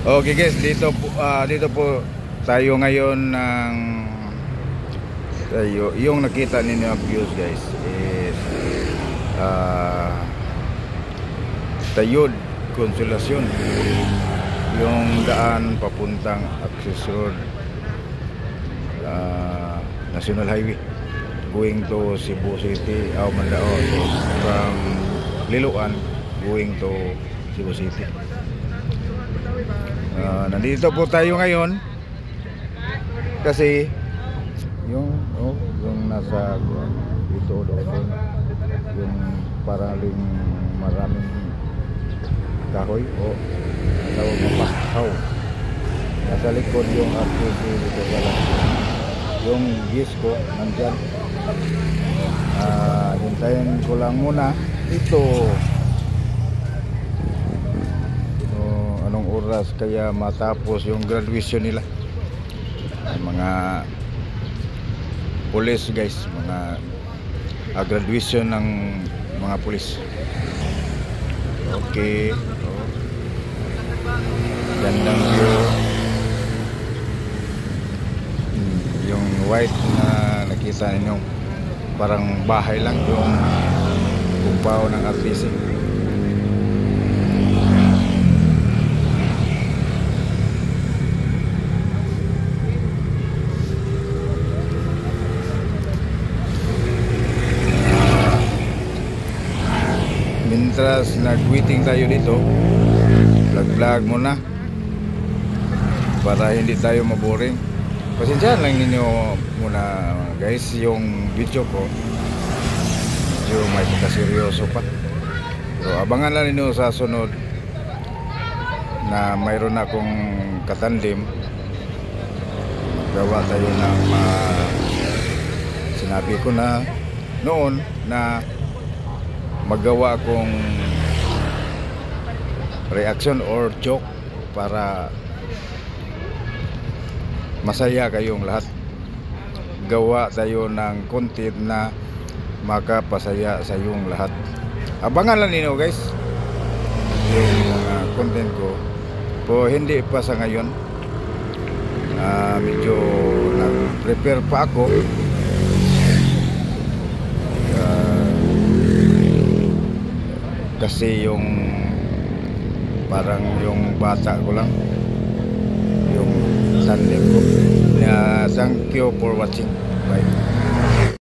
Okay guys, dito po tayo ngayon ng yung nakita ninyo ang views guys is Tayud Consolacion, yung daan papuntang Access Road, National Highway going to Cebu City, Mandao. So from Liloan going to Cebu City. Nandito po tayo ngayon kasi yung nasa dito doon yung paraling maraming kahoy o tawag na pahaw, nasa likod yung RTC dito pala, yung Gisco nandyan. Hintayin ko lang muna ito anong oras kaya matapos yung graduation nila, mga pulis guys, mga graduation ng mga pulis. Okay, gandang view, yung white na nakita ninyo parang bahay lang yung kumpaw ng RTC. Mientras nag-waiting tayo dito, vlog muna para hindi tayo maboring. Pasensyahan lang ninyo muna guys, yung video ko medyo may seryoso pa. So abangan lang ninyo sa sunod na mayroon akong katandim. Magawa tayo ng sinabi ko na noon na magawa akong reaction or joke para masaya kayong lahat. Gawa tayo ng content na makapasaya sa yung lahat. Abangan lang ninyo guys yung mga content ko po. Hindi pa sa ngayon, medyo nag-prepare pa ako. Kasi yung parang yung bata ko lang yung tandem ko. Thank you for watching. Bye.